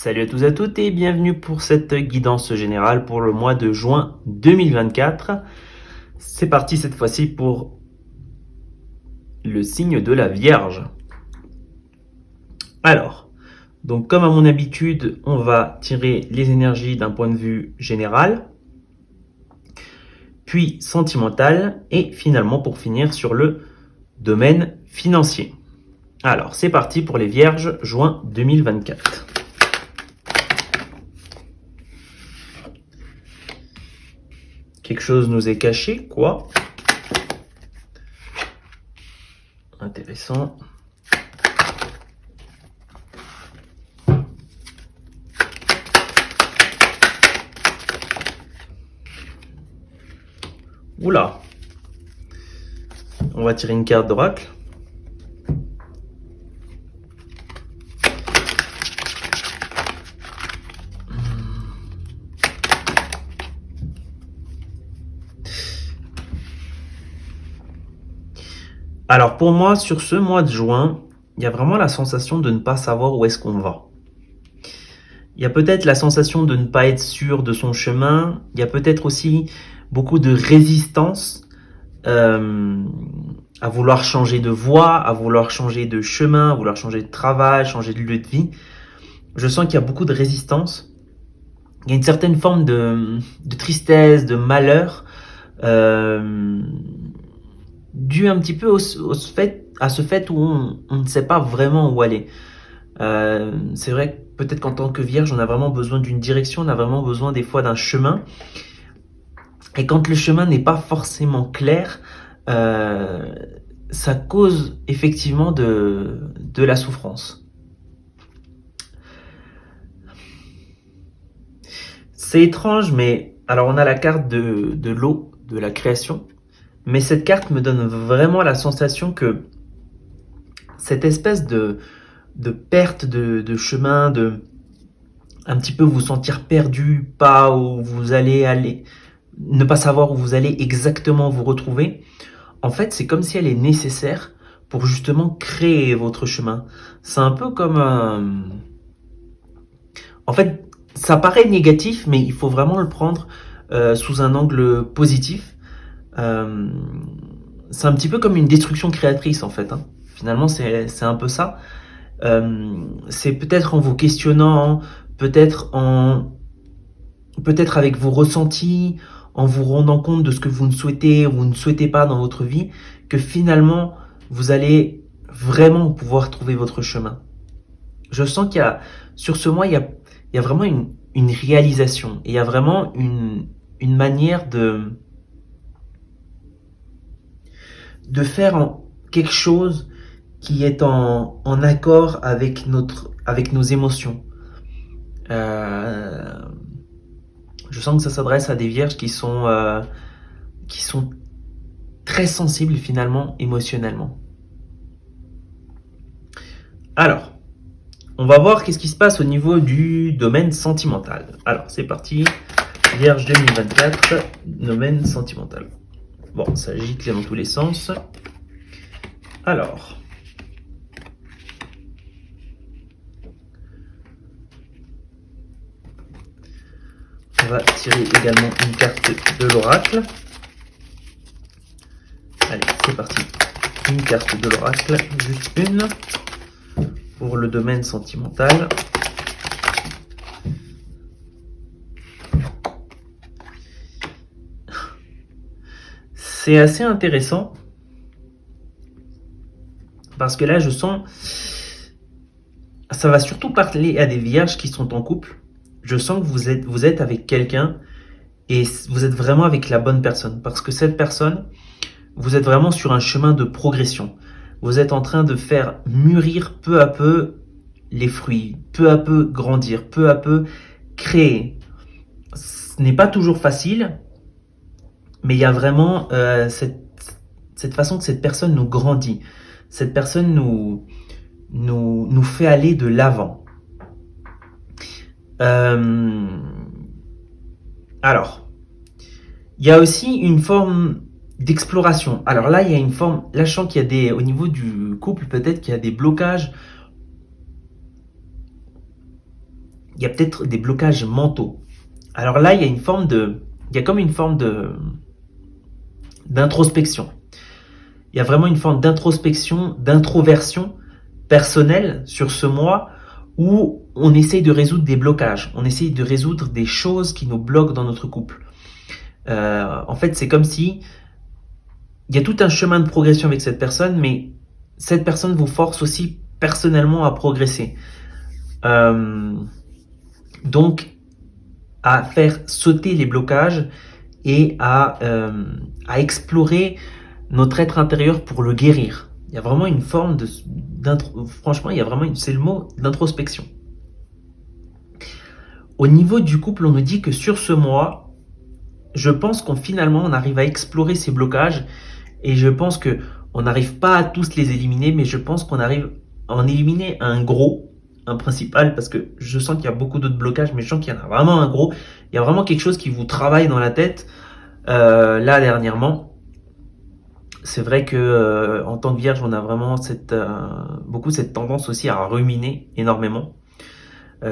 Salut à tous et à toutes et bienvenue pour cette guidance générale pour le mois de juin 2024. C'est parti cette fois-ci pour le signe de la Vierge. Alors, donc comme à mon habitude, on va tirer les énergies d'un point de vue général, puis sentimental et finalement pour finir sur le domaine financier. Alors, c'est parti pour les Vierges, juin 2024. Quelque chose nous est caché, quoi? Intéressant. Oula. On va tirer une carte d'oracle. Alors pour moi, sur ce mois de juin, il y a vraiment la sensation de ne pas savoir où est-ce qu'on va. Il y a peut-être la sensation de ne pas être sûr de son chemin. Il y a peut-être aussi beaucoup de résistance à vouloir changer de voie, à vouloir changer de chemin, à vouloir changer de travail, changer de lieu de vie. Je sens qu'il y a beaucoup de résistance. Il y a une certaine forme de tristesse, de malheur, dû un petit peu à ce fait où on ne sait pas vraiment où aller. C'est vrai que peut-être qu'en tant que vierge, on a vraiment besoin d'une direction, on a vraiment besoin des fois d'un chemin. Et quand le chemin n'est pas forcément clair, ça cause effectivement de la souffrance. C'est étrange, mais alors on a la carte de l'eau, de la création. Mais cette carte me donne vraiment la sensation que cette espèce de perte de chemin, de un petit peu vous sentir perdu, pas où vous allez aller, ne pas savoir où vous allez exactement vous retrouver, en fait, c'est comme si elle est nécessaire pour justement créer votre chemin. C'est un peu comme en fait, ça paraît négatif, mais il faut vraiment le prendre sous un angle positif. C'est un petit peu comme une destruction créatrice en fait. Hein. Finalement, c'est un peu ça. C'est peut-être en vous questionnant, peut-être avec vos ressentis, en vous rendant compte de ce que vous ne souhaitez ou ne souhaitez pas dans votre vie, que finalement vous allez vraiment pouvoir trouver votre chemin. Je sens qu'il y a sur ce mois, il y a vraiment une réalisation, et il y a vraiment une manière de faire quelque chose qui est en accord avec nos émotions. Je sens que ça s'adresse à des vierges qui sont très sensibles finalement émotionnellement. Alors, on va voir qu'est-ce qui se passe au niveau du domaine sentimental. Alors, c'est parti. Vierge 2024, domaine sentimental. Bon, ça gicle dans tous les sens. Alors, on va tirer également une carte de l'oracle. Allez, c'est parti. Une carte de l'oracle, juste une, pour le domaine sentimental. C'est assez intéressant parce que là, je sens, ça va surtout parler à des vierges qui sont en couple. Je sens que vous êtes avec quelqu'un et vous êtes vraiment avec la bonne personne parce que cette personne, vous êtes vraiment sur un chemin de progression. Vous êtes en train de faire mûrir peu à peu les fruits, peu à peu grandir, peu à peu créer. Ce n'est pas toujours facile, mais il y a vraiment cette façon que cette personne nous grandit. Cette personne nous fait aller de l'avant. Alors, il y a aussi une forme d'exploration. Alors là, il y a une forme, là je sens qu'il y a au niveau du couple, peut-être qu'il y a des blocages il y a peut-être des blocages mentaux. Alors là, il y a comme une forme d'introspection. Il y a vraiment une forme d'introspection, d'introversion personnelle sur ce mois où on essaye de résoudre des blocages, on essaye de résoudre des choses qui nous bloquent dans notre couple. En fait, c'est comme si il y a tout un chemin de progression avec cette personne, mais cette personne vous force aussi personnellement à progresser. Euh, donc, à faire sauter les blocages et à explorer notre être intérieur pour le guérir. Il y a vraiment une forme franchement, il y a vraiment c'est le mot d'introspection. Au niveau du couple, on nous dit que sur ce mois, je pense qu'on finalement on arrive à explorer ces blocages et je pense que on n'arrive pas à tous les éliminer, mais je pense qu'on arrive à en éliminer un gros, un principal, parce que je sens qu'il y a beaucoup d'autres blocages, mais je sens qu'il y en a vraiment un gros. Il y a vraiment quelque chose qui vous travaille dans la tête. Là dernièrement, c'est vrai que en tant que vierge, on a vraiment beaucoup cette tendance aussi à ruminer énormément.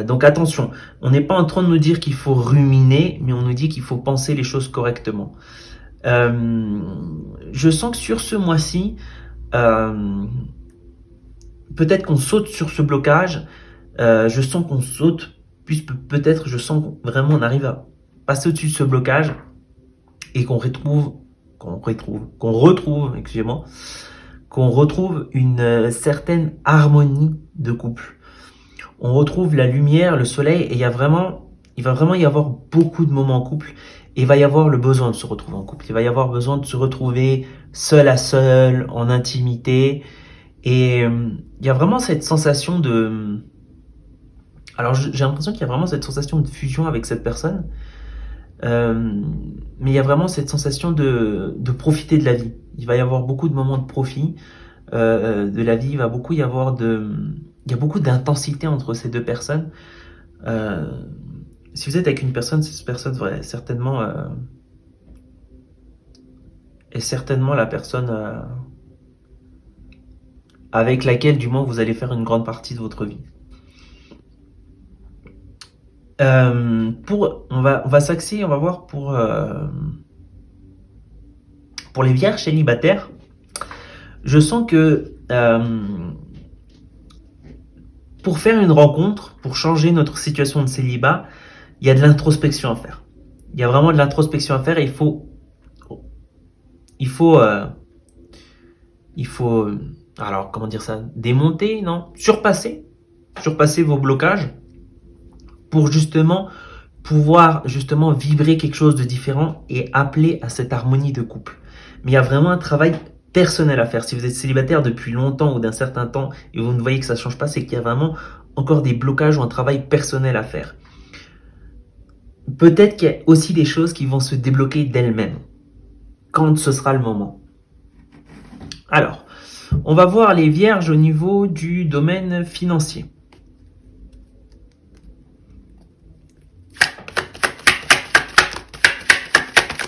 Donc attention, on n'est pas en train de nous dire qu'il faut ruminer, mais on nous dit qu'il faut penser les choses correctement. Je sens que sur ce mois-ci, euh, peut-être qu'on saute sur ce blocage. Je sens qu'on saute, puisque peut-être je sens qu'on vraiment on arrive à passer au-dessus de ce blocage et excusez-moi, qu'on retrouve une certaine harmonie de couple. On retrouve la lumière, le soleil, et il va vraiment y avoir beaucoup de moments en couple, et il va y avoir le besoin de se retrouver en couple. Il va y avoir besoin de se retrouver seul à seul, en intimité, et il y a vraiment cette sensation de... Alors j'ai l'impression qu'il y a vraiment cette sensation de fusion avec cette personne, mais il y a vraiment cette sensation de profiter de la vie. Il va y avoir beaucoup de moments de profit de la vie, il y a beaucoup d'intensité entre ces deux personnes. Euh, Si vous êtes avec une personne, cette personne est certainement la personne avec laquelle, du moins, vous allez faire une grande partie de votre vie. On va s'axer, on va voir pour les vierges célibataires. Je sens que pour faire une rencontre, pour changer notre situation de célibat, il y a de l'introspection à faire. Il y a vraiment de l'introspection à faire et il faut, alors comment dire ça, démonter, non, surpasser vos blocages pour justement pouvoir justement vibrer quelque chose de différent et appeler à cette harmonie de couple. Mais il y a vraiment un travail personnel à faire. Si vous êtes célibataire depuis longtemps ou d'un certain temps et vous ne voyez que ça ne change pas, c'est qu'il y a vraiment encore des blocages ou un travail personnel à faire. Peut-être qu'il y a aussi des choses qui vont se débloquer d'elles-mêmes quand ce sera le moment. Alors, on va voir les vierges au niveau du domaine financier.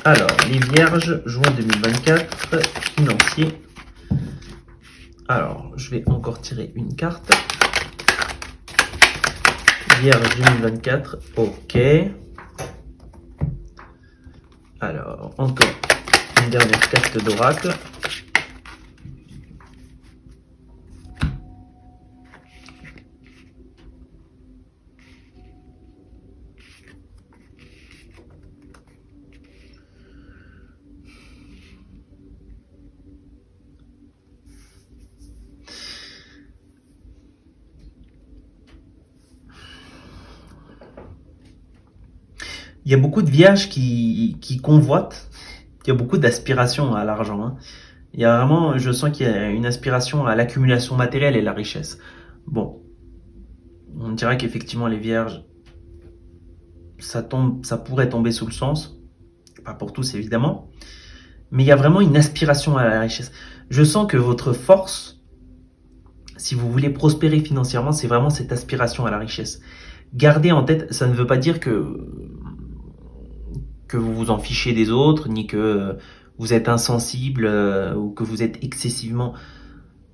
Alors, les vierges, juin 2024, financier. Alors, je vais encore tirer une carte. Vierge 2024, ok. Alors, encore une dernière carte d'oracle. Il y a beaucoup de vierges qui convoitent, il y a beaucoup d'aspiration à l'argent. Hein. Il y a vraiment, je sens qu'il y a une aspiration à l'accumulation matérielle et la richesse. Bon, on dirait qu'effectivement les vierges, ça pourrait tomber sous le sens, pas pour tous évidemment, mais il y a vraiment une aspiration à la richesse. Je sens que votre force, si vous voulez prospérer financièrement, c'est vraiment cette aspiration à la richesse. Gardez en tête, ça ne veut pas dire que vous vous en fichez des autres, ni que vous êtes insensible ou que vous êtes excessivement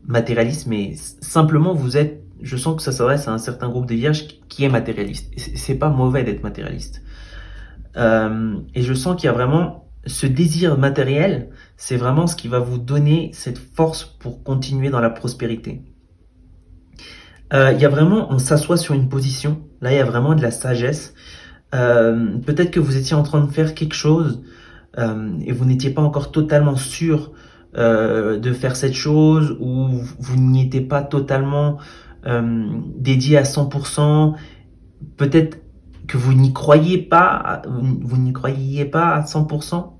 matérialiste, mais simplement vous êtes je sens que ça s'adresse à un certain groupe de vierges qui est matérialiste. Et c'est pas mauvais d'être matérialiste. Et je sens qu'il y a vraiment ce désir matériel, c'est vraiment ce qui va vous donner cette force pour continuer dans la prospérité. Il y a vraiment, on s'assoit sur une position, là il y a vraiment de la sagesse. Peut-être que vous étiez en train de faire quelque chose et vous n'étiez pas encore totalement sûr de faire cette chose, ou vous n'y étiez pas totalement dédié à 100%. Peut-être que vous n'y croyez pas, vous n'y croyez pas à 100%.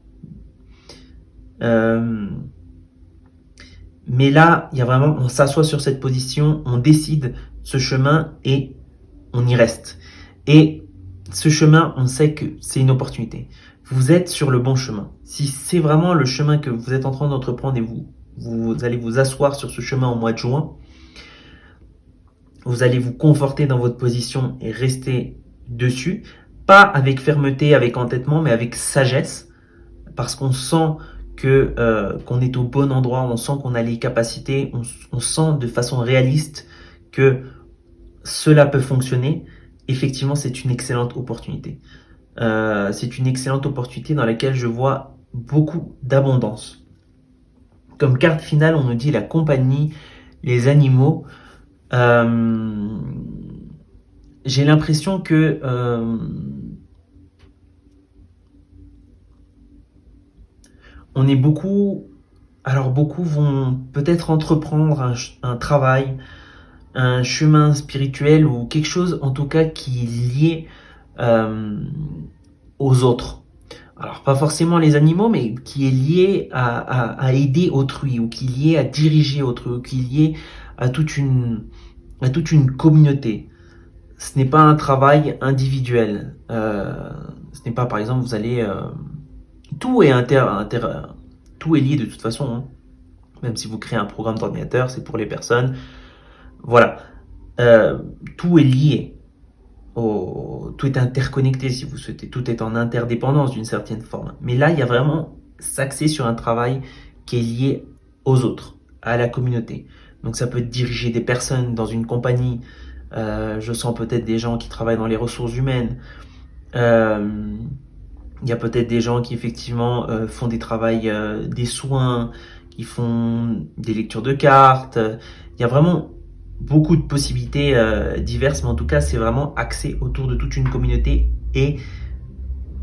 Mais là, il y a vraiment, on s'assoit sur cette position, on décide ce chemin et on y reste. Et ce chemin, on sait que c'est une opportunité. Vous êtes sur le bon chemin. Si c'est vraiment le chemin que vous êtes en train d'entreprendre et vous allez vous asseoir sur ce chemin au mois de juin, vous allez vous conforter dans votre position et rester dessus, pas avec fermeté, avec entêtement, mais avec sagesse, parce qu'on sent qu'on est au bon endroit, on sent qu'on a les capacités, on sent de façon réaliste que cela peut fonctionner. Effectivement, c'est une excellente opportunité. C'est une excellente opportunité dans laquelle je vois beaucoup d'abondance. Comme carte finale, on nous dit la compagnie, les animaux. J'ai l'impression que on est beaucoup. Alors beaucoup vont peut-être entreprendre un travail, un chemin spirituel ou quelque chose en tout cas qui est lié euh, aux autres. Alors pas forcément les animaux, mais qui est lié à aider autrui, ou qui est lié à diriger autrui, ou qui est lié à à toute une communauté. Ce n'est pas un travail individuel. Ce n'est pas, par exemple, vous allez... tout est tout est lié de toute façon, hein. Même si vous créez un programme d'ordinateur, c'est pour les personnes. Voilà. Tout est lié. Tout est interconnecté, si vous souhaitez. Tout est en interdépendance d'une certaine forme. Mais là, il y a vraiment s'axer sur un travail qui est lié aux autres, à la communauté. Donc ça peut diriger des personnes dans une compagnie. Je sens peut-être des gens qui travaillent dans les ressources humaines. Euh, il y a peut-être des gens qui effectivement font des soins, qui font des lectures de cartes. Il y a vraiment beaucoup de possibilités diverses, mais en tout cas, c'est vraiment axé autour de toute une communauté et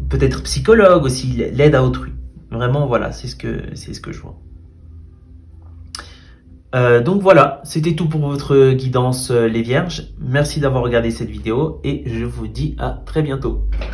peut-être psychologue aussi, l'aide à autrui. Vraiment, voilà, c'est ce que je vois. Donc voilà, c'était tout pour votre guidance les vierges. Merci d'avoir regardé cette vidéo et je vous dis à très bientôt.